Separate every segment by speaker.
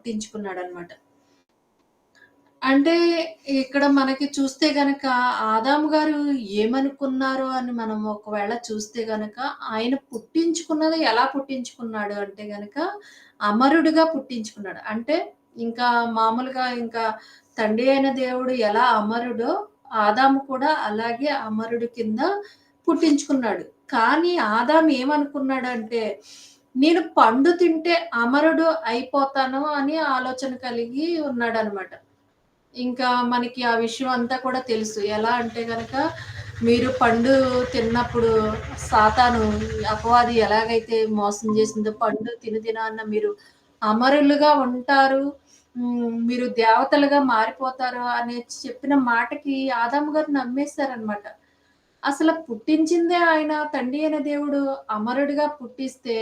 Speaker 1: పుట్టించుకున్నాడనమాట. అంటే ఇక్కడ మనకి చూస్తే గనక ఆదాము గారు ఏమనుకున్నారు అని మనం ఒకవేళ చూస్తే గనక ఆయన పుట్టించుకున్నది ఎలా పుట్టించుకున్నాడు అంటే గనక అమరుడుగా పుట్టించుకున్నాడు. అంటే ఇంకా మామూలుగా ఇంకా తండ్రి అయిన దేవుడు ఎలా అమరుడో ఆదాము కూడా అలాగే అమరుడు కింద పుట్టించుకున్నాడు. కానీ ఆదాము ఏమనుకున్నాడంటే నేను పండు తింటే అమరుడు అయిపోతాను అని ఆలోచన కలిగి ఉన్నాడనమాట. ఇంకా మనకి ఆ విషయం అంతా కూడా తెలుసు. ఎలా అంటే గనక, మీరు పండు తిన్నప్పుడు సాతాను అపవాది ఎలాగైతే మోసం చేసిందో, పండు తినదినాన్న మీరు అమరులుగా ఉంటారు. మీరు దేవతలుగా మారిపోతారు అని చెప్పిన మాటకి ఆదాము గారు నమ్మేసారనమాట. అసల పుట్టించిందే ఆయన తండ్రి అయిన దేవుడు అమరుడిగా పుట్టిస్తే,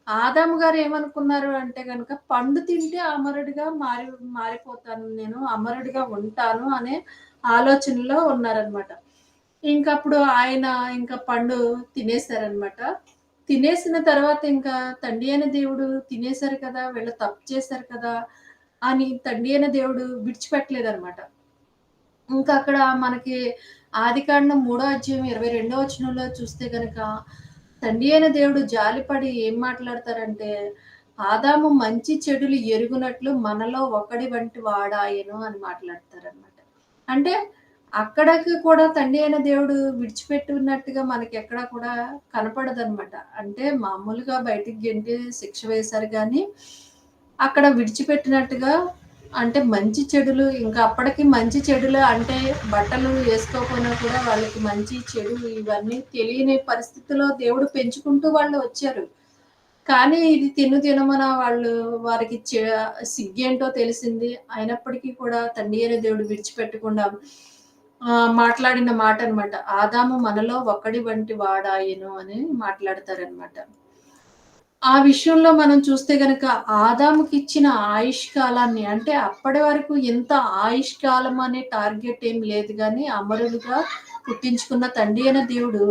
Speaker 1: ఆదాము గారు ఏమనుకున్నారు అంటే గనక, పండు తింటే అమరుడిగా మారిపోతాను నేను. అమరుడిగా ఉంటాను అనే ఆలోచనలో ఉన్నారనమాట. ఇంకప్పుడు ఆయన పండు తినేసారనమాట. తినేసిన తర్వాత ఇంకా తండ్రి అయిన దేవుడు తినేసారు కదా! వీళ్ళు తప్పు చేశారు కదా! అని తండ్రి అయిన దేవుడు విడిచిపెట్టలేదనమాట. ఇంకా అక్కడ మనకి ఆదికాండం 3 అధ్యాయం 22 వచనంలో చూస్తే గనక, తండ్రి అయిన దేవుడు జాలిపడి ఏం మాట్లాడతారంటే, ఆదాము మంచి చెడులు ఎరుగునట్లు మనలో ఒకడి వంటి వాడాయెను అని మాట్లాడతారనమాట. అంటే అక్కడకి కూడా తండ్రి అయిన దేవుడు విడిచిపెట్టినట్టుగా మనకెక్కడ కూడా కనపడదనమాట. అంటే మామూలుగా బయటికి గెంటి శిక్ష వేశారు గానీ, అక్కడ విడిచిపెట్టినట్టుగా అంటే మంచి చెడులు ఇంకా అప్పటికి మంచి చెడులు అంటే బట్టలు వేసుకోకపోయినా కూడా వాళ్ళకి మంచి, చెడు ఇవన్నీ తెలియని పరిస్థితిలో దేవుడు పెంచుకుంటూ వాళ్ళు వచ్చారు. కానీ ఇది తినమన వారికి సిగ్గేంటో తెలిసింది. అయినప్పటికీ కూడా తండ్రి అయిన దేవుడు విడిచిపెట్టకుండా మాట్లాడిన మాటనమాట. ఆదాము మనలో ఒకడి వంటి వాడాయెను అని మాట్లాడతారనమాట. ఆ విషయంలో మనం చూస్తే గనక ఆదాముకిచ్చిన ఆయుష్ కాలాన్ని అంటే అప్పటి వరకు ఇంత ఆయుష్ కాలం అనే టార్గెట్ ఏం లేదు గానీ, అమరులుగా పుట్టించుకున్న తండ్రి అయిన దేవుడు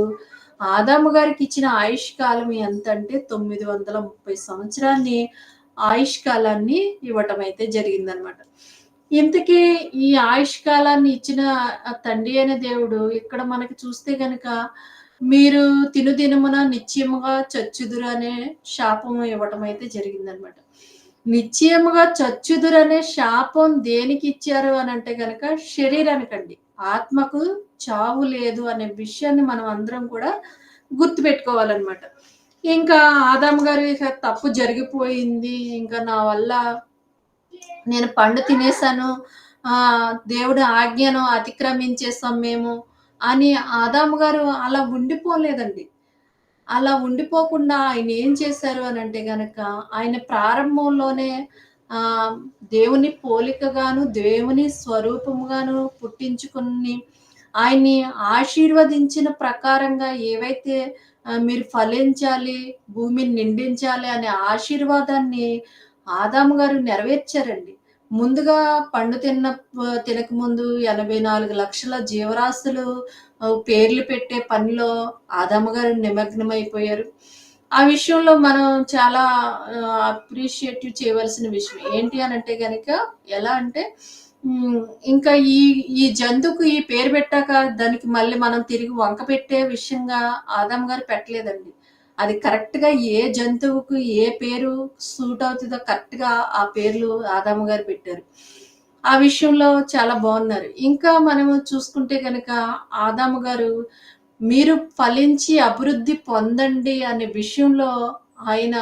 Speaker 1: ఆదాము గారికిచ్చిన ఆయుష్ కాలం ఎంతంటే 930 సంవత్సరాన్ని ఆయుష్ కాలాన్ని ఇవ్వటం అయితే జరిగిందనమాట. ఇంతకీ ఈ ఆయుష్ కాలాన్ని ఇచ్చిన తండ్రి అయిన దేవుడు ఇక్కడ మనకి చూస్తే గనక మీరు తినుదినమున నిశ్చయముగా చచ్చుదురనే శాపం ఇవ్వటం అయితే జరిగిందనమాట. నిశ్చయముగా చచ్చుదురనే శాపం దేనికిచ్చారు అనంటే గనక శరీరానికండి. ఆత్మకు చావు లేదు అనే విషయాన్ని మనం అందరం కూడా గుర్తుపెట్టుకోవాలనమాట. ఇంకా ఆదాము గారు ఇక తప్పు జరిగిపోయింది. ఇంకా నా వల్ల నేను పండు తినేసాను. దేవుడి ఆజ్ఞను అతిక్రమించేసాం మేము అని ఆదాము గారు అలా ఉండిపోలేదండి. అలా ఉండిపోకుండా ఆయన ఏం చేశారు అనంటే గనక, ఆయన ప్రారంభంలోనే ఆహ్, దేవుని పోలికగాను, దేవుని స్వరూపముగాను పుట్టించుకొని, ఆయన్ని ఆశీర్వదించిన ప్రకారంగా ఏవైతే మీరు ఫలించాలి, భూమిని నిండించాలి అనే ఆశీర్వాదాన్ని ఆదాము గారు నెరవేర్చారండి. ముందుగా పండు తినకముందు 84,00,000 జీవరాశులు పేర్లు పెట్టే పనిలో ఆదాము గారు నిమగ్నమైపోయారు. ఆ విషయంలో మనం చాలా అప్రిషియేటివ్ చేయవలసిన విషయం. ఏంటి అనంటే గనక ఎలా అంటే ఇంకా ఈ ఈ జంతువుకు ఈ పేరు పెట్టాక దానికి మళ్ళీ మనం తిరిగి వంక పెట్టే విషయంగా ఆదాము గారు పెట్టలేదండి. అది కరెక్ట్‌గా ఏ జంతువుకు ఏ పేరు సూట్ అవుతదో కరెక్ట్‌గా ఆ పేర్లు ఆదాము గారు పెట్టారు. ఆ విషయంలో చాలా బావున్నారు. ఇంకా మనము చూసుకుంటే గనక ఆదాము గారు మీరు ఫలించి అభివృద్ధి పొందండి అనే విషయంలో ఆయన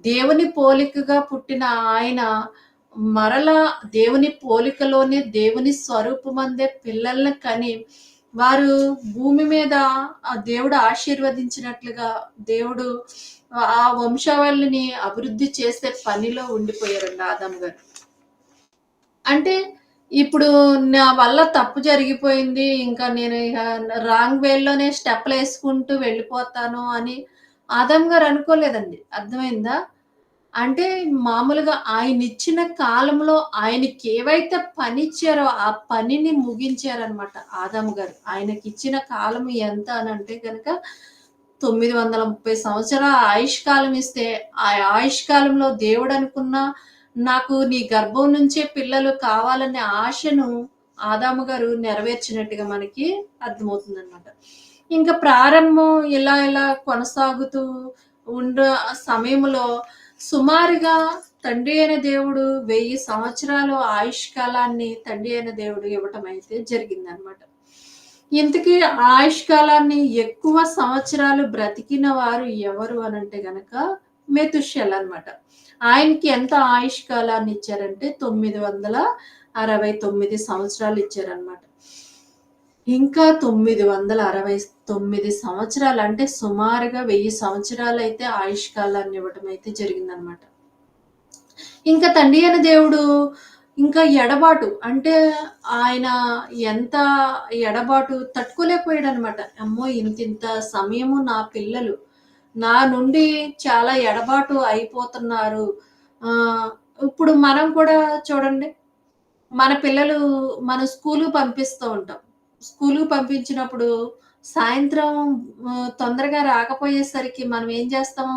Speaker 1: దేవుని పోలికగా పుట్టిన ఆయన మరలా దేవుని పోలికలోనే దేవుని స్వరూపమందే పిల్లల్ని కని వారు భూమి మీద ఆ దేవుడు ఆశీర్వదించినట్లుగా దేవుడు ఆ వంశావళిని అభివృద్ధి చేసే పనిలో ఉండిపోయారండి ఆదాము గారు. అంటే ఇప్పుడు నా వల్ల తప్పు జరిగిపోయింది. ఇంకా నేను ఇక రాంగ్ వేలోనే స్టెప్పులేసుకుంటూ వెళ్ళిపోతాను అని ఆదాం గారు అనుకోలేదండి. అర్థమైందా? అంటే మామూలుగా ఆయనిచ్చిన కాలంలో ఆయనకేవైతే పనిచ్చారో ఆ పనిని ముగించారనమాట ఆదాము గారు. ఆయనకిచ్చిన కాలం ఎంత అనంటే గనక 930 సంవత్సరాల ఆయుష్ కాలం ఇస్తే, ఆ ఆయుష్ కాలంలో దేవుడనుకున్న నాకు నీ గర్భం నుంచే పిల్లలు కావాలనే ఆశను ఆదాము గారు నెరవేర్చినట్టుగా మనకి అర్థమవుతుందనమాట. ఇంకా ప్రారంభం ఇలా ఇలా కొనసాగుతూ ఉండ సమయంలో సుమారుగా తండ్రి అయిన దేవుడు 1000 సంవత్సరాలు ఆయుష్కాలాన్ని తండ్రి అయిన దేవుడు ఇవ్వటం అయితే జరిగిందనమాట. ఇంతకీ ఆయుష్కాలాన్ని ఎక్కువ సంవత్సరాలు బ్రతికిన వారు ఎవరు అనంటే గనక మెతుషెల అనమాట. ఆయనకి ఎంత ఆయుష్కాలాన్ని ఇచ్చారంటే 969 సంవత్సరాలు ఇచ్చారనమాట. ఇంకా 969 సంవత్సరాలు అంటే సుమారుగా 1000 సంవత్సరాలైతే ఆయుష్కాలాన్ని ఇవ్వటం అయితే జరిగిందనమాట. ఇంకా తండ్రి అయిన దేవుడు ఇంకా ఎడబాటు అంటే ఆయన ఎంత ఎడబాటు తట్టుకోలేకపోయాడనమాట. అమ్మో! ఇంతింత సమయము నా పిల్లలు నా నుండి చాలా ఎడబాటు అయిపోతున్నారు. ఇప్పుడు మనం కూడా చూడండి, మన పిల్లలు మనం స్కూలుకి పంపిస్తూ ఉంటాం. స్కూలుకి పంపించినప్పుడు సాయంత్రం తొందరగా రాకపోయేసరికి మనం ఏం చేస్తాం?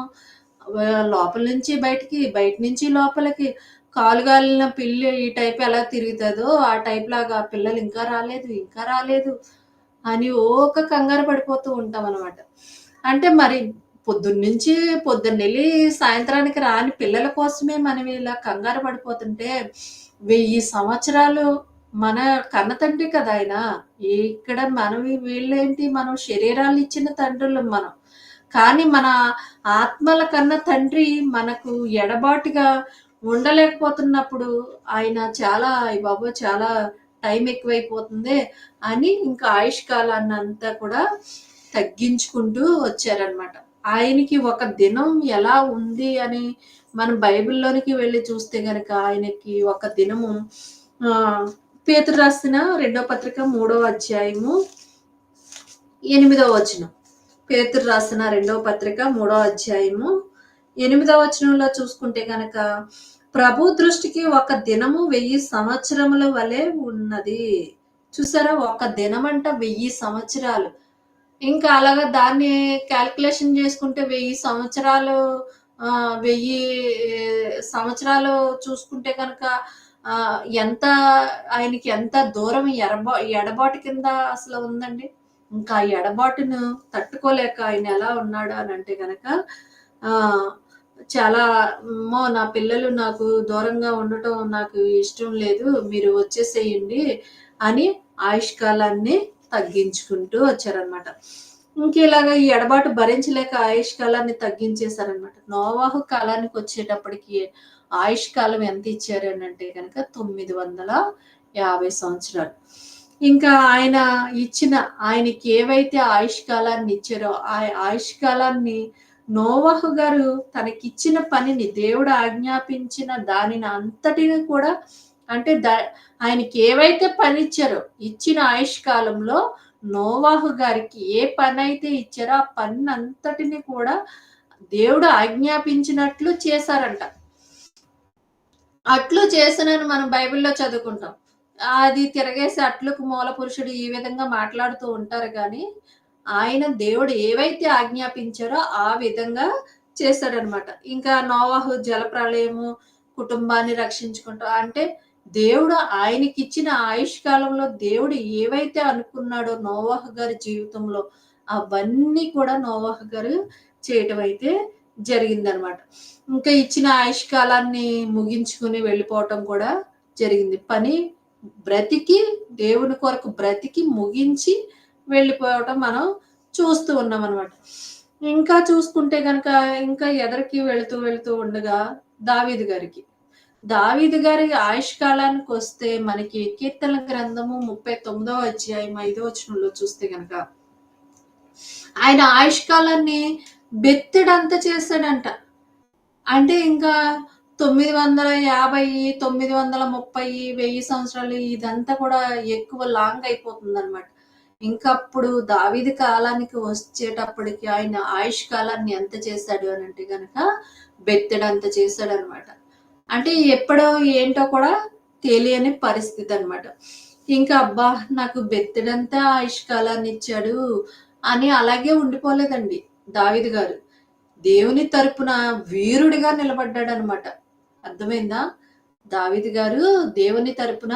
Speaker 1: లోపల నుంచి బయటికి, బయట నుంచి లోపలికి కాలు గాలిన పిల్లి ఈ టైప్ ఎలా తిరుగుతదో, ఆ టైప్‌లాగా పిల్లలు ఇంకా రాలేదు, ఇంకా రాలేదు అని ఊక కంగారు పడిపోతూ ఉంటామనమాట. అంటే మరి పొద్దున్నుంచి పొద్దున్నెళ్ళి సాయంత్రానికి రాని పిల్లల కోసమే మనం ఇలా కంగారు పడిపోతుంటే, 1000 సంవత్సరాలు మన కన్న తండ్రి కదా ఆయన. ఇక్కడ మనవి వీళ్ళేంటి మనం శరీరాలిచ్చిన తండ్రులం మనం. కానీ మన ఆత్మల కన్న తండ్రి మనకు ఎడబాటుగా ఉండలేకపోతున్నప్పుడు ఆయన చాలా అయ్య బాబోయ్! చాలా టైం ఎక్కువైపోతుందే అని ఇంకా ఆయుష్కాలాన్నంతా కూడా తగ్గించుకుంటూ వచ్చారనమాట. ఆయనకి ఒక దినం ఎలా ఉంది అని మనం బైబిల్‌లోనికి వెళ్లి చూస్తే గనక ఆయనకి ఒక దినము పేతురు రాసిన రెండో పత్రిక 3వ అధ్యాయము 8వ వచనం. పేతురు రాసిన రెండవ పత్రిక 3వ అధ్యాయము 8వ వచనంలో చూసుకుంటే గనక ప్రభు దృష్టికి ఒక దినము 1000 సంవత్సరముల వలె ఉన్నది. చూసారా? ఒక దినం అంట 1000 సంవత్సరాలు. ఇంకా అలాగా దాన్ని కాలిక్యులేషన్ చేసుకుంటే 1000 సంవత్సరాలు 1000 సంవత్సరాలు చూసుకుంటే కనుక ఎంత ఆయనకి ఎంత దూరం ఎడబాటు కింద అసలు ఉందండి. ఇంకా ఆ ఎడబాటును తట్టుకోలేక ఆయన ఎలా ఉన్నాడు అనంటే గనక చాలా అమ్మో! నా పిల్లలు నాకు దూరంగా ఉండటం నాకు ఇష్టం లేదు. మీరు వచ్చేసేయండి అని ఆయుష్కాలాన్ని తగ్గించుకుంటూ వచ్చారనమాట. ఇంకిలాగ ఈ ఎడబాటు భరించలేక ఆయుష్కాలాన్ని తగ్గించేశారనమాట. నోవాహు కాలానికొచ్చేటప్పటికి ఆయుష్కాలం ఎంత ఇచ్చారు అనంటే గనక 950 సంవత్సరాలు. ఇంకా ఆయన ఇచ్చిన ఆయనకి ఏవైతే ఆయుష్కాలాన్ని ఇచ్చారో ఆ ఆయుష్కాలాన్ని నోవహు గారు తనకిచ్చిన పనిని దేవుడు ఆజ్ఞాపించిన దానిని అంతటిని కూడా అంటే ఆయనకి ఏవైతే పనిచ్చారో ఇచ్చిన ఆయుష్కాలంలో నోవాహు గారికి ఏ పనైతే ఇచ్చారో ఆ పనంతటిని కూడా దేవుడు ఆజ్ఞాపించినట్లు చేశారంట. అట్లు చేసినని మనం బైబిల్‌లో చదువుకుంటాం. అది తిరగేసి అట్లకు మూల పురుషుడు ఈ విధంగా మాట్లాడుతూ ఉంటారు గానీ, ఆయన దేవుడు ఏవైతే ఆజ్ఞాపించారో ఆ విధంగా చేశాడనమాట. ఇంకా నోవాహు జలప్రళయము, కుటుంబాన్ని రక్షించుకుంటూ అంటే దేవుడు ఆయనకిచ్చిన ఆయుష్కాలంలో దేవుడు ఏవైతే అనుకున్నాడో నోవాహు గారి జీవితంలో అవన్నీ కూడా నోవాహు గారు చేయటం అయితే జరిగిందనమాట. ఇంకా ఇచ్చిన ఆయుష్కాలాన్ని ముగించుకొని వెళ్ళిపోవటం కూడా జరిగింది. పని బ్రతికి దేవుని కొరకు బ్రతికి ముగించి వెళ్ళిపోవటం మనం చూస్తూ ఉన్నామనమాట. ఇంకా చూసుకుంటే గనక ఇంకా ఎదరికి వెళుతూ ఉండగా దావీదు గారికి. దావీదు గారి ఆయుష్కాలానికొస్తే మనకి కీర్తనల గ్రంథము 39వ అధ్యాయం 5వ వచనంలో చూస్తే గనక ఆయన ఆయుష్కాలాన్ని బెత్తెడంత చేశాడంట. అంటే ఇంకా 950, 930, 1000 సంవత్సరాలు ఇదంతా కూడా ఎక్కువ లాంగ్ అయిపోతుందనమాట. ఇంకప్పుడు దావీదు కాలానికి వచ్చేటప్పటికి ఆయన ఆయుష్ కాలాన్ని ఎంత చేశాడు అనంటే గనక బెత్తెడంత చేశాడనమాట. అంటే ఎప్పుడో ఏంటో కూడా తెలియని పరిస్థితి అనమాట. ఇంకా అబ్బా! నాకు బెత్తెడంతా ఆయుష్ కాలాన్ని ఇచ్చాడు అని అలాగే ఉండిపోలేదండి దావీదు గారు. దేవుని తరపున వీరుడిగా నిలబడ్డాడనమాట. అర్థమైందా? దావీదు గారు దేవుని తరపున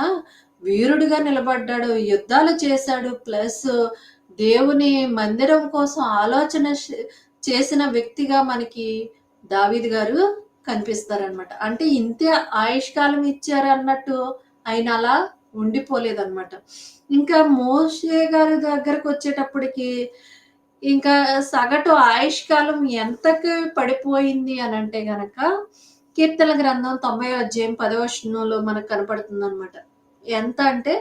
Speaker 1: వీరుడుగా నిలబడ్డాడు. యుద్ధాలు చేశాడు. ప్లస్ దేవుని మందిరం కోసం ఆలోచన చేసిన వ్యక్తిగా మనకి దావీదు గారు కనిపిస్తారనమాట. అంటే ఇంతే ఆయుష్కాలం ఇచ్చారు అన్నట్టు ఆయన అలా ఉండిపోలేదనమాట. ఇంకా మోషే గారి దగ్గరకు వచ్చేటప్పటికి ఇంకా సగటు ఆయుష్కాలం ఎంతకి పడిపోయింది అనంటే గనక కీర్తన గ్రంథం 90 అధ్యాయం 10వ వచనంలో మనకు కనపడుతుందనమాట. ఎంత అంటే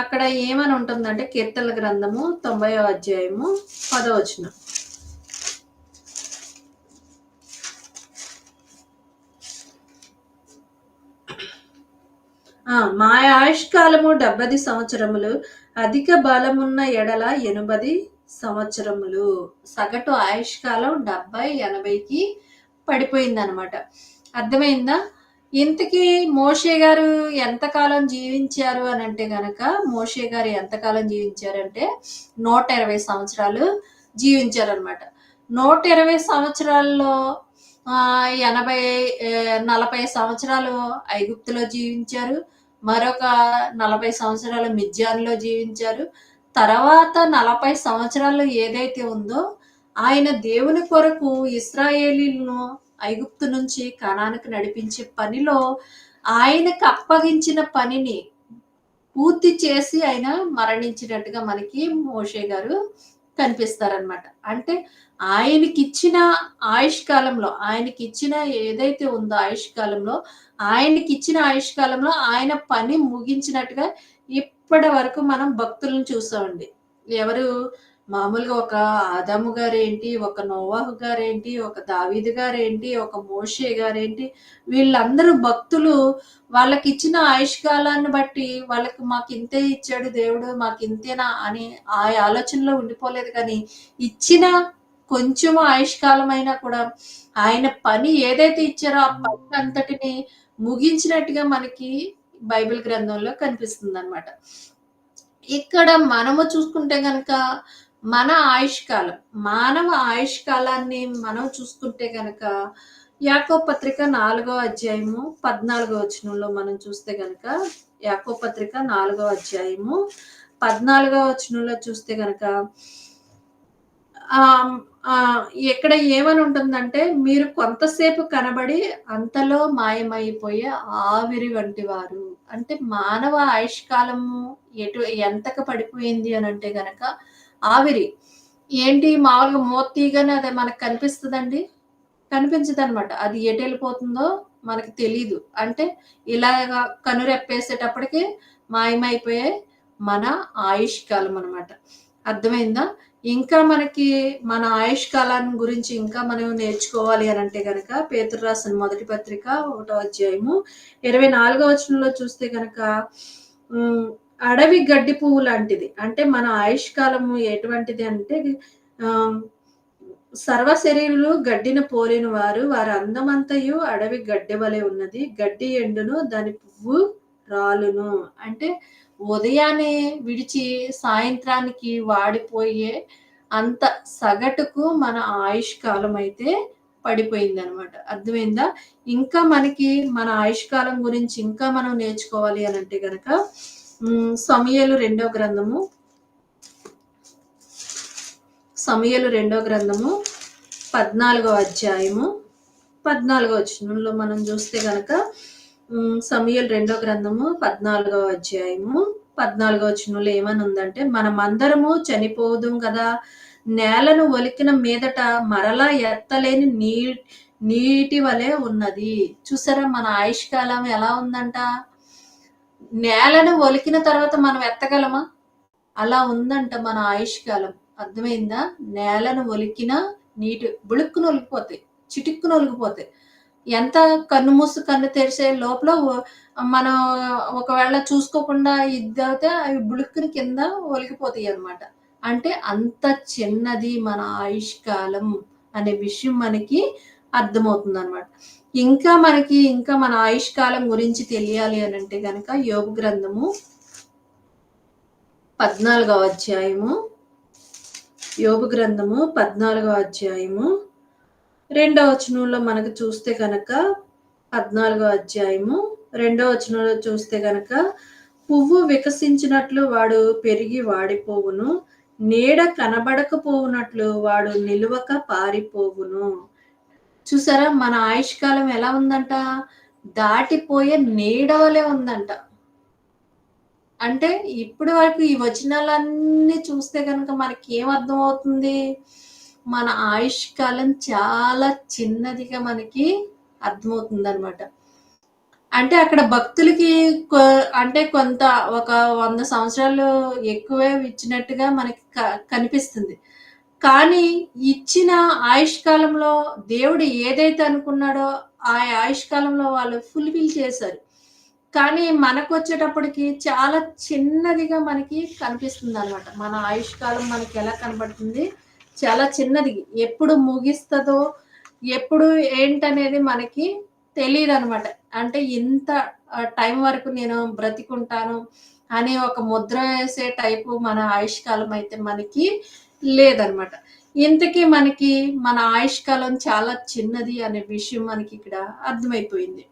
Speaker 1: అక్కడ ఏమని ఉంటుందంటే కీర్తనల గ్రంథము 90వ అధ్యాయము 10వ వచనం. మా ఆయుష్కాలము 70 సంవత్సరములు, అధిక బలమున్న ఎడల 80 సంవత్సరములు. సగటు ఆయుష్కాలం 70-80కి పడిపోయిందనమాట. అర్థమైందా? ఇంతకీ మోషే గారు ఎంతకాలం జీవించారు అని అంటే గనక మోషే గారు ఎంతకాలం జీవించారంటే 120 సంవత్సరాలు జీవించారనమాట. 120 సంవత్సరాల్లో 40 సంవత్సరాలు ఐగుప్తులో జీవించారు. మరొక 40 సంవత్సరాలు మిద్యాన్లో జీవించారు. తర్వాత 40 సంవత్సరాలు ఏదైతే ఉందో ఆయన దేవుని కొరకు ఇశ్రాయేలీలను ఐగుప్తు నుంచి కనానుకు నడిపించే పనిలో ఆయనకు అప్పగించిన పనిని పూర్తి చేసి ఆయన మరణించినట్టుగా మనకి మోషే గారు కనిపిస్తారనమాట. అంటే ఆయనకిచ్చిన ఆయుష్కాలంలో ఆయనకిచ్చిన ఏదైతే ఉందో ఆయుష్కాలంలో ఆయనకిచ్చిన ఆయుష్కాలంలో ఆయన పని ముగించినట్టుగా ఇప్పటి వరకు మనం భక్తులను చూసామండి. ఎవరు మామూలుగా ఒక ఆదాము గారేంటి, ఒక నోవాహు గారేంటి, ఒక దావీదు గారేంటి, ఒక మోషే గారేంటి, వీళ్ళందరూ భక్తులు వాళ్ళకిచ్చిన ఆయుష్కాలాన్ని బట్టి వాళ్ళకి మాకింతే ఇచ్చాడు దేవుడు, మాకింతేనా అని ఆ ఆలోచనలో ఉండిపోలేదు. కానీ ఇచ్చిన కొంచెం ఆయుష్కాలమైనా కూడా ఆయన పని ఏదైతే ఇచ్చారో ఆ పని అంతటిని ముగించినట్టుగా మనకి బైబిల్ గ్రంథంలో కనిపిస్తుంది అనమాట. ఇక్కడ మనము చూసుకుంటే గనక మన ఆయుష్కాలం, మానవ ఆయుష్కాలాన్ని మనం చూసుకుంటే గనక యాకోబు పత్రిక 4వ అధ్యాయము 14వ వచనంలో మనం చూస్తే గనక యాకోబు పత్రిక 4వ అధ్యాయము 14వ వచనంలో చూస్తే గనక ఇక్కడ ఏమని ఉంటుందంటే మీరు కొంతసేపు కనబడి అంతలో మాయమైపోయే ఆవిరి వంటి వారు. అంటే మానవ ఆయుష్కాలము ఎంతకు పడిపోయింది అని అంటే గనక ఆవిరి. ఏంటి మామూలుగా మూత తీయగానే అది మనకు కనిపిస్తుందండి? కనిపించదనమాట. అది ఎటు వెళ్ళిపోతుందో మనకి తెలీదు. అంటే ఇలాగా కనురెప్పేసేటప్పటికి మాయమైపోయే మన ఆయుష్కాలం అనమాట. అర్థమైందా? ఇంకా మనకి మన ఆయుష్కాలాన్ని గురించి ఇంకా మనం నేర్చుకోవాలి అని అంటే గనక పేతురు రాసిన మొదటి పత్రిక 1వ అధ్యాయము 24వ వచనంలో చూస్తే గనక అడవి గడ్డి పువ్వు లాంటిది. అంటే మన ఆయుష్కాలము ఎటువంటిది అంటే సర్వ శరీరులు గడ్డిన పోలిన వారి అందమంతయు అడవి గడ్డి వలె ఉన్నది. గడ్డి ఎండును, దాని పువ్వు రాలును. అంటే ఉదయాన్నే విడిచి సాయంత్రానికి వాడిపోయే అంత సగటుకు మన ఆయుష్కాలం అయితే పడిపోయిందనమాట. అర్థమైందా? ఇంకా మనకి మన ఆయుష్కాలం గురించి ఇంకా మనం నేర్చుకోవాలి అని అంటే గనక సమూయేలు 2వ గ్రంథము 14వ అధ్యాయము 14వ వచనంలో మనం చూస్తే గనక సమూయేలు 2వ గ్రంథము 14వ అధ్యాయము 14వ వచనంలో ఏమని ఉందంటే మనమందరము చనిపోదుం కదా, నేలను ఒలికిన మీదట మరలా ఎత్తలేని నీటి వలె ఉన్నది. చూసారా మన ఆయుష్కాలం ఎలా ఉందంట? నేలను ఒలికిన తర్వాత మనం ఎత్తగలమా? అలా ఉందంట మన ఆయుష్కాలం. అర్థమైందా? నేలను ఒలికిన నీటి బుళుక్కును ఒలికిపోతాయి, చిటిక్కును ఒలికిపోతాయి. ఎంత కన్ను మూసి కన్ను తెరిసే లోపల మనం ఒకవేళ చూసుకోకుండా ఇద్దైతే అవి బుళుక్కుని కింద ఒలికిపోతాయి అనమాట. అంటే అంత చిన్నది మన ఆయుష్కాలం అనే విషయం మనకి అర్థమవుతుంది అనమాట. ఇంకా మన ఆయుష్కాలం గురించి తెలియాలి అని అంటే గనక యోబు గ్రంథము 14వ అధ్యాయము 14వ అధ్యాయము రెండో వచనంలో మనకు చూస్తే గనక 14 అధ్యాయము రెండో వచనంలో చూస్తే గనక, పువ్వు వికసించినట్లు వాడు పెరిగి వాడిపోవును. నీడ కనబడకపోవునట్లు వాడు నిలువక పారిపోవును. చూసారా? మన ఆయుష్కాలం ఎలా ఉందంట? దాటిపోయే నీడ వలె ఉందంట. అంటే ఇప్పటి వరకు ఈ వచనాలన్నీ చూస్తే గనక మనకేం అర్థమవుతుంది? మన ఆయుష్కాలం చాలా చిన్నదిగా మనకి అర్థమవుతుందనమాట. అంటే అక్కడ భక్తులకి కొ అంటే కొంత ఒక 100 సంవత్సరాలు ఎక్కువే ఇచ్చినట్టుగా మనకి కనిపిస్తుంది. కానీ ఇచ్చిన ఆయుష్కాలంలో దేవుడు ఏదైతే అనుకున్నాడో, ఆ ఆయుష్కాలంలో వాళ్ళు ఫుల్‌ఫిల్ చేశారు. కానీ మనకొచ్చేటప్పటికి చాలా చిన్నదిగా మనకి కనిపిస్తుందనమాట. మన ఆయుష్కాలం మనకెలా కనబడుతుంది? చాలా చిన్నది. ఎప్పుడు ముగిస్తదో, ఎప్పుడు ఏంటనేది మనకి తెలీదనమాట. అంటే ఇంత టైం వరకు నేను బ్రతికుంటాను అని ఒక ముద్ర వేసే టైపు మన ఆయుష్కాలం అయితే మనకి లేదనమాట. ఇంతకీ మనకి మన ఆయుష్కాలం చాలా చిన్నది అనే విషయం మనకిక్కడ అర్థమైపోయింది.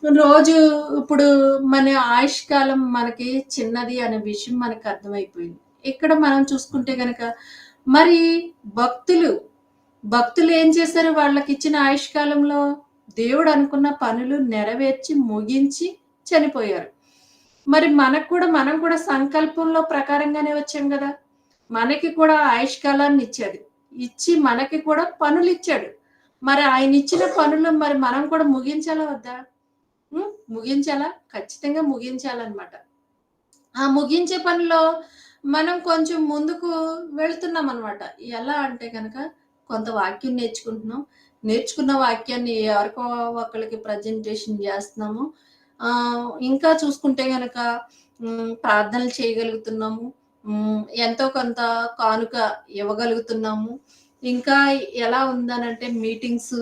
Speaker 1: రోజు ఇప్పుడు మన ఆయుష్కాలం మనకి చిన్నది అనే విషయం మనకు అర్థమైపోయింది. ఇక్కడ మనం చూసుకుంటే గనక మరి భక్తులు, భక్తులు ఏం చేశారు? వాళ్ళకిచ్చిన ఆయుష్కాలంలో దేవుడు అనుకున్న పనులు నెరవేర్చి, ముగించి చనిపోయారు. మరి మనకు కూడా మనం కూడా సంకల్పంలో ప్రకారంగానే వచ్చాం గదా! మనకి కూడా ఆయుష్కాలాన్ని ఇచ్చాడు. ఇచ్చి మనకి కూడా పనులిచ్చాడు. మరి ఆయనిచ్చిన పనులు మరి మనం కూడా ముగించాలా వద్దా? ముగించాలా? ఖచ్చితంగా ముగించాలనమాట. ఆ ముగించే పనిలో మనం కొంచెం ముందుకు వెళ్తున్నామనమాట. ఎలా అంటే గనక కొంత వాక్యం నేర్చుకుంటున్నాం. నేర్చుకున్న వాక్యాన్ని ఎవరికో ఒకళ్ళకి ప్రజెంటేషన్ జేస్తున్నాము. ఇంకా చూసుకుంటే గనక ప్రార్థనలు చేయగలుగుతున్నాము. ఎంతో కొంత కానుక ఇవ్వగలుగుతున్నాము. ఇంకా ఎలా ఉందనంటే మీటింగ్స్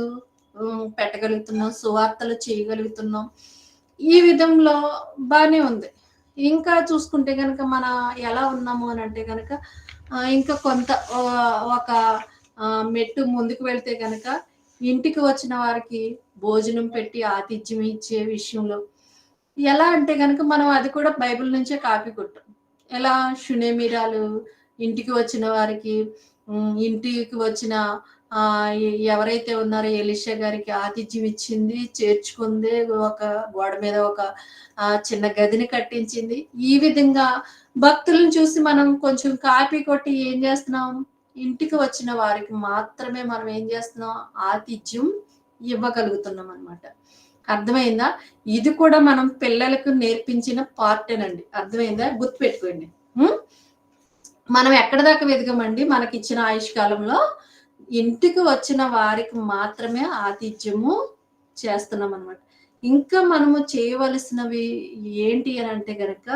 Speaker 1: పెట్టగలుగుతున్నాం. సువార్తలు చేయగలుగుతున్నాం. ఈ విధంలో బానే ఉంది. ఇంకా చూసుకుంటే గనక మన ఎలా ఉన్నాము అనంటే గనక ఇంకా కొంత ఒక మెట్టు ముందుకు వెళ్తే గనక ఇంటికి వచ్చిన వారికి భోజనం పెట్టి ఆతిథ్యం ఇచ్చే విషయంలో ఎలా అంటే గనక మనం అది కూడా బైబిల్ నుంచే కాపీ కొట్టాం. ఎలా షునేమిరాలు ఇంటికి వచ్చిన వారికి ఇంటికి వచ్చిన ఎవరైతే ఉన్నారో ఎలీషా గారికి ఆతిథ్యం ఇచ్చింది, చేర్చుకుంది, ఒక గోడ మీద ఒక చిన్న గదిని కట్టించింది. ఈ విధంగా భక్తులను చూసి మనం కొంచెం కాపీ కొట్టి ఏం చేస్తున్నాం? ఇంటికి వచ్చిన వారికి మాత్రమే మనం ఏం చేస్తున్నాం? ఆతిథ్యం ఇవ్వగలుగుతున్నాం అన్నమాట. అర్థమైందా? ఇది కూడా మనం పిల్లలకు నేర్పించిన పార్టేనండి. అర్థమైందా? గుర్తుపెట్టుకోండి. హ్మ్. మనం ఎక్కడి దాకా వెదిగామండి మనకిచ్చిన ఆయుష్కాలంలో? ఇంటికి వచ్చిన వారికి మాత్రమే ఆతిథ్యము చేస్తున్నామనమాట. ఇంకా మనము చేయవలసినవి ఏంటి అనంటే గనక,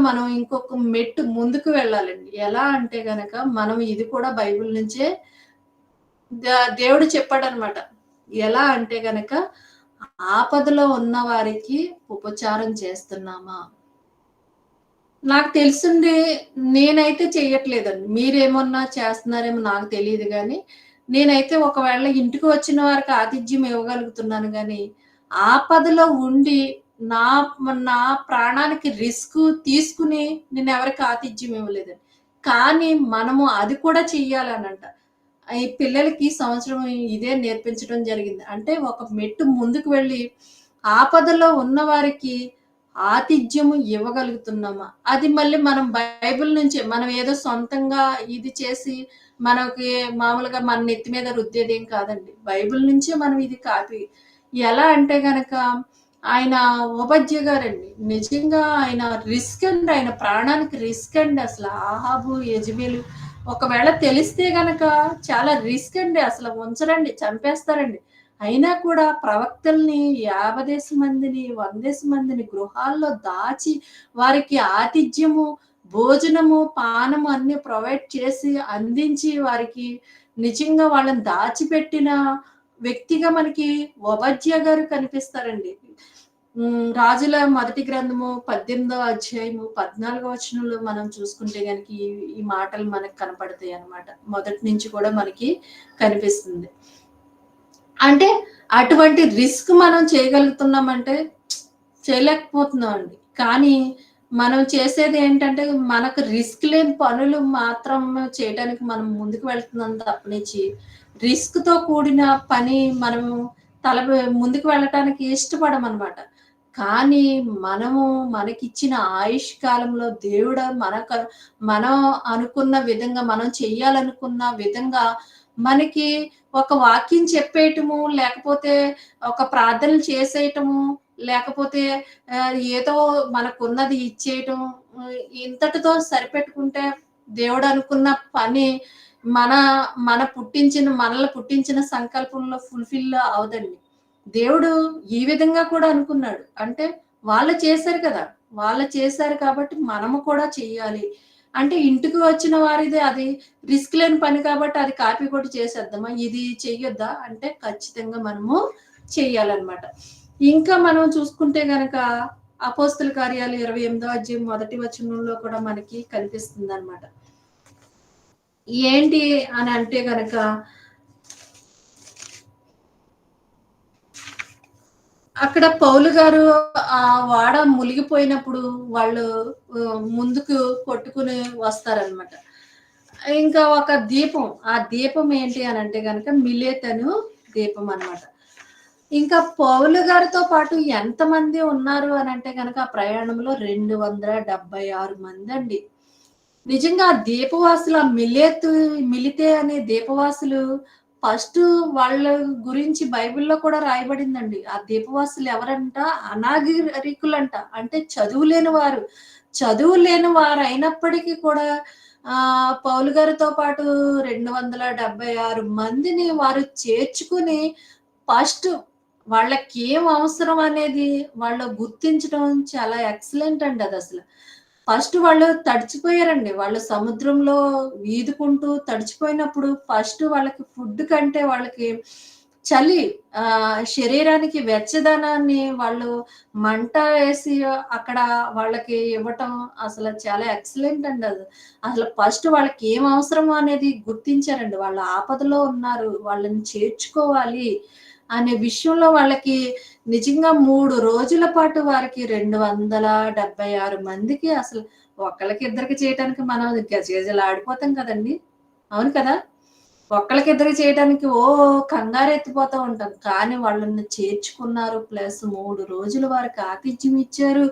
Speaker 1: మనం ఇంకొక మెట్టు ముందుకు వెళ్ళాలండి. ఎలా అంటే గనక, మనం ఇది కూడా బైబిల్ నుంచే దేవుడు చెప్పాడనమాట. ఎలా అంటే గనక, ఆపదలో ఉన్న వారికి ఉపచారం చేస్తున్నామా? నాకు తెలిసింది నేనైతే చెయ్యట్లేదండి. మీరేమన్నా చేస్తున్నారేమో నాకు తెలీదు గానీ, నేనైతే ఒకవేళ ఇంటికి వచ్చిన వారికి ఆతిథ్యం ఇవ్వగలుగుతున్నాను గానీ, ఆపదలో ఉండి నా నా ప్రాణానికి రిస్క్ తీసుకొని నేనెవరికీ ఆతిథ్యం ఇవ్వలేదండి. కానీ మనము అది కూడా చెయ్యాలనంట. ఈ పిల్లలకి సంవత్సరం ఇదే నేర్పించడం జరిగింది. అంటే ఒక మెట్టు ముందుకు వెళ్ళి ఆపదలో ఉన్నవారికి ఆతిథ్యము ఇవ్వగలుగుతున్నామా? అది మళ్ళీ మనం బైబిల్ నుంచే మనం ఏదో సొంతంగా ఇది చేసి మనకి మామూలుగా మన నెత్తి మీద రుద్దేదేం కాదండి. బైబిల్ నుంచే మనం ఇది కాపీ. ఎలా అంటే గనక ఆయన ఓబద్య గారండి. నిజంగా ఆయన రిస్క్ అండి. ఆయన ప్రాణానికి రిస్క్ అండి అసల. ఆహాబు, యెజెబెలు ఒకవేళ తెలిస్తే గనక చాలా రిస్క్ అండి. అసలు ఉంచరండి. చంపేస్తారండి. అయినా కూడా ప్రవక్తల్ని 50 మందిని, 100 మందిని గృహాల్లో దాచి, వారికి ఆతిథ్యము, భోజనము, పానము అన్నీ ప్రొవైడ్ చేసి, అందించి వారికి నిజంగా వాళ్ళని దాచిపెట్టిన వ్యక్తిగా మనకి ఓబద్య గారు కనిపిస్తారండి. రాజుల మొదటి గ్రంథము 18వ అధ్యాయము 14వ వచనంలో మనం చూసుకుంటే గనుక ఈ ఈ మాటలు మనకు కనపడతాయన్నమాట. మొదటి నుంచి కూడా మనకి కనిపిస్తుంది. అంటే అటువంటి రిస్క్ మనం చేయగలుగుతున్నామంటే చేయలేకపోతున్నామండి. కానీ మనం చేసేదేంటంటే మనకు రిస్క్ లేని పనులు మాత్రం చేయడానికి మనం ముందుకు వెళ్తున్నాం తప్పనిచ్చి, రిస్క్‌తో కూడిన పని మనము ముందుకు వెళ్ళటానికి ఇష్టపడమనమాట. కానీ మనము మనకిచ్చిన ఆయుష్ కాలంలో దేవుడు మనం అనుకున్న విధంగా, మనం చెయ్యాలనుకున్న విధంగా మనకి ఒక వాక్యం చెప్పేయటము, లేకపోతే ఒక ప్రార్థనలు చేసేయటము, లేకపోతే ఏదో మనకున్నది ఇచ్చేయటం, ఇంతటితో సరిపెట్టుకుంటే దేవుడనుకున్న పని మన మనల్ని పుట్టించిన సంకల్పంలో ఫుల్‌ఫిల్ అవ్వదండి. దేవుడు ఈ విధంగా కూడా అనుకున్నాడు. అంటే వాళ్ళు చేశారు కదా! వాళ్ళు చేశారు కాబట్టి మనము కూడా చెయ్యాలి. అంటే ఇంటికి వచ్చిన వారిది అది రిస్క్ లేని పని కాబట్టి అది కాపీ కొట్టి చేసేద్దామా? ఇది చెయ్యొద్దా? అంటే ఖచ్చితంగా మనము చెయ్యాలనమాట. ఇంకా మనం చూసుకుంటే గనక అపోస్తల కార్యాలు 28వ అధ్యాయం మొదటి వచనంలో కూడా మనకి కనిపిస్తుందనమాట. ఏంటి అని అంటే గనక అక్కడ పౌలు గారు ఆ వాడ మునిగిపోయినప్పుడు వాళ్ళు ముందుకు కొట్టుకుని వస్తారనమాట. ఇంకా ఒక దీపం. ఆ దీపం ఏంటి అనంటే గనక మిలేత్ అను దీపం అనమాట. ఇంకా పౌలు గారితో పాటు ఎంతమంది ఉన్నారు అనంటే గనక ఆ ప్రయాణంలో 276 మందండి. నిజంగా ఆ దీపవాసులు మిలితే అనే దీపవాసులు ఫస్ట్ వాళ్ళ గురించి బైబిల్‌లో కూడా రాయబడిందండి. ఆ దీపవాసులు ఎవరంట? అనాగరికులంట. అంటే చదువు లేని వారు. చదువు లేని వారైనప్పటికీ కూడా పౌలు గారితో పాటు 276 మందిని వారు చేర్చుకొని ఫస్ట్ వాళ్ళకేం అవసరం అనేది వాళ్ళు గుర్తించడం చాలా ఎక్సలెంట్ అండి అదసల. ఫస్ట్ వాళ్ళు తడిచిపోయారండి. వాళ్ళు సముద్రంలో ఈదుకుంటూ తడిచిపోయినప్పుడు ఫస్ట్ వాళ్ళకి ఫుడ్ కంటే వాళ్ళకి చలి శరీరానికి వెచ్చదనాన్ని వాళ్ళు మంట వేసి అక్కడ వాళ్ళకి ఇవ్వటం అసలు చాలా ఎక్సలెంట్ అండి అది. అసలు ఫస్ట్ వాళ్ళకి ఏం అవసరమో అనేది గుర్తించారండి. వాళ్ళు ఆపదలో ఉన్నారు. వాళ్ళని చేర్చుకోవాలి అనే విషయంలో వాళ్ళకి నిజంగా 3 రోజుల పాటు వారికి 276 మందికి అసలు ఒక్కళ్ళకి ఇద్దరికి చేయటానికి మనం గజగజలాడిపోతాం కదండీ! అవును కదా! ఒక్కళ్ళకిద్దరికి చేయటానికి కంగారెత్తిపోతా ఉంటాం. కానీ వాళ్ళని చేర్చుకున్నారు. ప్లస్ 3 రోజులు వారికి ఆతిథ్యం ఇచ్చారు.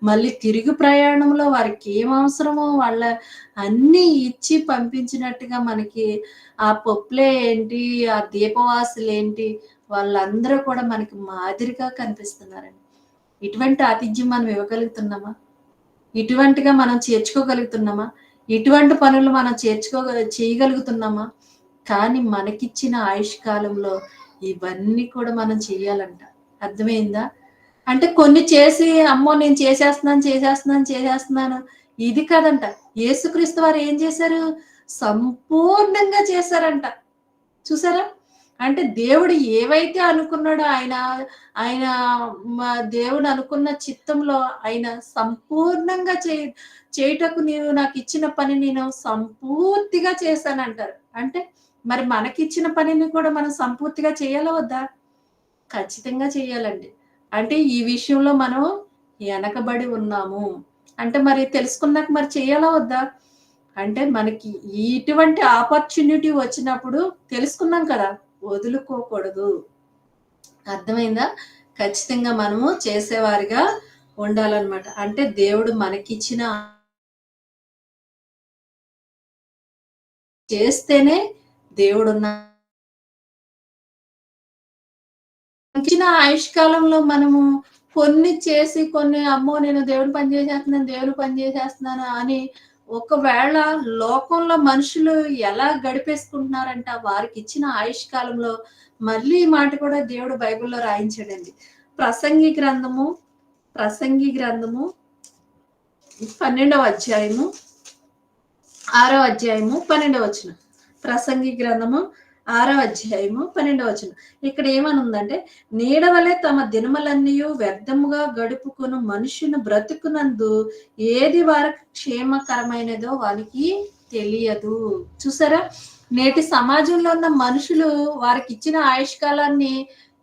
Speaker 1: మళ్ళీ తిరుగు ప్రయాణంలో వారికేం అవసరమో అన్నీ ఇచ్చి పంపించినట్టుగా మనకి ఆ పొప్పులే ఏంటి, ఆ దీపవాసులేంటి వాళ్ళందరూ కూడా మనకి మాదిరిగా కనిపిస్తున్నారండి. ఇటువంటి ఆతిథ్యం మనం ఇవ్వగలుగుతున్నామా? ఇటువంటిగా మనం చేర్చుకోగలుగుతున్నామా? ఇటువంటి పనులు మనం చేయగలుగుతున్నామా? కానీ మనకిచ్చిన ఆయుష్ కాలంలో ఇవన్నీ కూడా మనం చెయ్యాలంట. అర్థమైందా? అంటే కొన్ని చేసి అమ్మో! నేను చేసేస్తున్నాను. ఇది కాదంట. యేసుక్రీస్తు వారు ఏం చేశారు? సంపూర్ణంగా చేశారంట. చూసారా? అంటే దేవుడు ఏవైతే అనుకున్నాడో ఆయన మ దేవుడు అనుకున్న చిత్తంలో ఆయన సంపూర్ణంగా చేయుటకు నీవు నాకిచ్చిన పని నేను సంపూర్తిగా చేశానంటారు. అంటే మరి మనకిచ్చిన పనిని కూడా మనం సంపూర్తిగా చేయాలా వద్దా? ఖచ్చితంగా చేయాలండి. అంటే ఈ విషయంలో మనం ఎనకబడి ఉన్నాము. అంటే మరి తెలుసుకున్నాక మరి చేయాలా వద్దా? అంటే మనకి ఇటువంటి ఆపర్చునిటీ వచ్చినప్పుడు తెలుసుకున్నాం కదా! వదులుకోకూడదు. అర్థమైందా? ఖచ్చితంగా మనము చేసేవారిగా ఉండాలనమాట. అంటే దేవుడు మనకిచ్చిన చేస్తేనే దేవుడున్న ఇచ్చిన ఆయుష్కాలంలో మనము కొన్ని చేసి కొన్ని అమ్మో! నేను దేవుని పని చేసేస్తున్నాను అని ఒకవేళ లోకంలో మనుషులు ఎలా గడిపేసుకుంటున్నారంట వారికిచ్చిన ఆయుష్ కాలంలో మళ్ళీ ఈ మాట కూడా దేవుడు బైబిల్‌లో రాయించాడండి. ప్రసంగి గ్రంథము, ప్రసంగి గ్రంథము 12వ అధ్యాయము, 6వ అధ్యాయము 12వ వచనం. ప్రసంగి గ్రంథము 6వ అధ్యాయము 12వ వచనం. ఇక్కడ ఏమని ఉందంటే, నీడ వలె తమ దినములన్నీయు వ్యర్థముగా గడుపుకొను మనుషుని బ్రతుకునందు ఏది వారికి క్షేమకరమైనదో వానికి తెలియదు. చూసారా? నేటి సమాజంలో ఉన్న మనుషులు వారికిచ్చిన ఆయుష్కాలాన్ని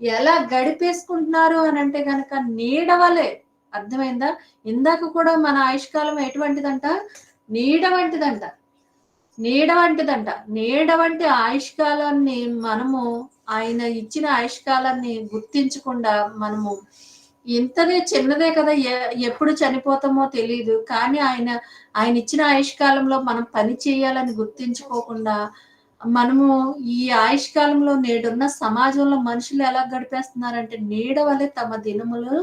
Speaker 1: ఎలా గడిపేసుకుంటున్నారు అనంటే గనక నీడ వలె. అర్థమైందా? ఇందాక కూడా మన ఆయుష్కాలం ఎటువంటిదంట? నీడ వంటిదంట. నీడ వంటిదంట. నీడ వంటి ఆయుష్కాలాన్ని మనము ఆయన ఇచ్చిన ఆయుష్కాలాన్ని గుర్తించకుండా మనము ఇంతనే చిన్నదే కదా! ఎప్పుడు చనిపోతామో తెలీదు. కానీ ఆయన ఇచ్చిన ఆయుష్కాలంలో మనం పని చేయాలని గుర్తించుకోకుండా, మనము ఈ ఆయుష్కాలంలో నేడున్న సమాజంలో మనుషులు ఎలా గడిపేస్తున్నారంటే, నీడ వలె తమ దినములు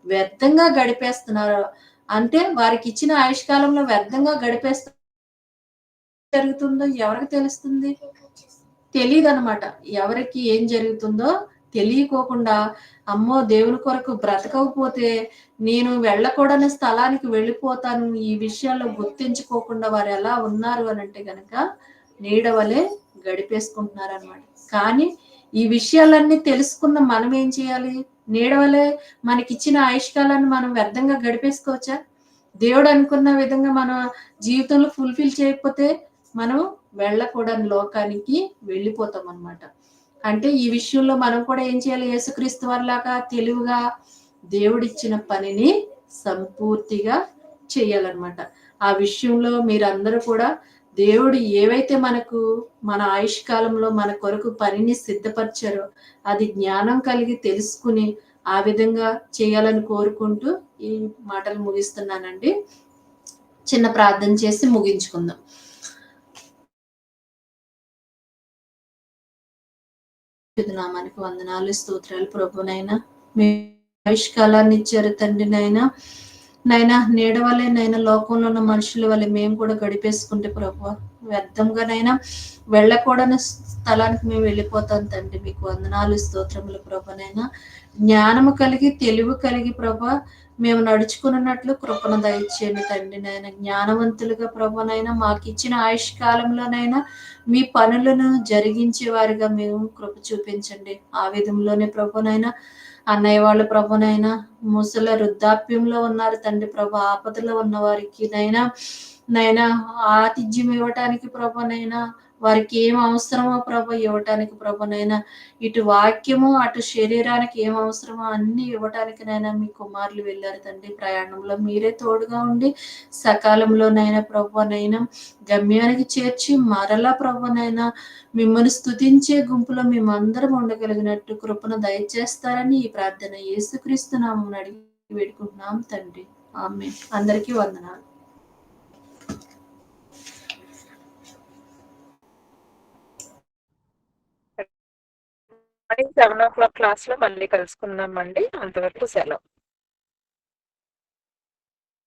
Speaker 1: వ్యర్థంగా గడిపేస్తున్నారు. అంటే వారికిచ్చిన ఆయుష్కాలంలో వ్యర్థంగా జరుగుతుందో ఎవరికి తెలుస్తుంది? తెలీదనమాట. ఎవరికి ఏం జరుగుతుందో తెలియకోకుండా, అమ్మో! దేవుని కొరకు బ్రతకకపోతే నేను వెళ్ళకూడని స్థలానికి వెళ్ళిపోతాను. ఈ విషయాల్లో గుర్తించుకోకుండా వారెలా ఉన్నారు అనంటే గనక నీడ వలె గడిపేసుకుంటున్నారనమాట. కానీ ఈ విషయాలన్నీ తెలుసుకున్న మనం ఏం చేయాలి? నీడ వలె మనకిచ్చిన ఆయుష్కాలాన్ని మనం వ్యర్థంగా గడిపేసుకోవచ్చా? దేవుడు అనుకున్న విధంగా మన జీవితంలో ఫుల్‌ఫిల్ చేయకపోతే మనం వెళ్ళకూడని లోకానికి వెళ్ళిపోతామనమాట. అంటే ఈ విషయంలో మనం కూడా ఏం చేయాలి? యేసుక్రీస్తు వారిలాగా తెలివిగా దేవుడిచ్చిన పనిని సంపూర్తిగా చేయాలనమాట. ఆ విషయంలో మీరందరూ కూడా దేవుడు ఏవైతే మనకు మన ఆయుష్కాలంలో మన కొరకు పనిని సిద్ధపరిచారో అది జ్ఞానం కలిగి తెలుసుకుని ఆ విధంగా చేయాలని కోరుకుంటూ ఈ మాటలు ముగిస్తున్నానండి. చిన్న ప్రార్థన చేసి ముగించుకుందాం. నామానికి వందనాలు, స్తోత్రాలు ప్రభునైనా. మీ ఆయుష్కాలాన్ని ఇచ్చారు తండ్రి నాయనా. నాయనా నీడ వలె నైనా లోకంలో ఉన్న మనుషుల వలె మేము కూడా గడిపేసుకుంటే ప్రభువా వ్యర్థంగానైనా వెళ్ళకూడని స్థలానికి మేము వెళ్ళిపోతాం తండ్రి. మీకు వందనాలు, స్తోత్రములు ప్రభునైనా. జ్ఞానము కలిగి తెలివి కలిగి ప్రభా మేము నడుచుకున్నట్లు కృపను దయచేయండి తండ్రి నాయన. జ్ఞానవంతులుగా ప్రభునైనా మాకిచ్చిన ఆయుష్కాలంలోనైనా మీ పనులను జరిగించే వారిగా మేము కృప చూపించండి. ఆ విధంలోనే ప్రభునైనా అన్నయ్య వాళ్ళ ప్రభునైనా ముసల వృద్ధాప్యంలో ఉన్నారు తండ్రి ప్రభు. ఆపదలో ఉన్న వారికి నైనా ఆతిథ్యం ఇవ్వటానికి ప్రభునైనా వారికి ఏం అవసరమో ప్రభు ఇవ్వటానికి ప్రభునైనా ఇటు వాక్యము అటు శరీరానికి ఏం అవసరమో అన్ని ఇవ్వటానికి నైనా మీ కుమారులు వెళ్ళారు తండ్రి. ప్రయాణంలో మీరే తోడుగా ఉండి సకాలంలోనైనా ప్రభునైనా గమ్యానికి చేర్చి మరలా ప్రభునైనా మిమ్మల్ని స్తుతించే గుంపులో మేమందరం ఉండగలిగినట్టు కృపను దయచేస్తారని ఈ ప్రార్థన యేసుక్రీస్తు నామమున అడిగి వేడుకుంటున్నాం తండ్రి. ఆమేన్. అందరికీ వందనాలు.
Speaker 2: 7:00 క్లాస్‌లో మళ్ళీ కలుసుకుందామండి. అంతవరకు సెలవు.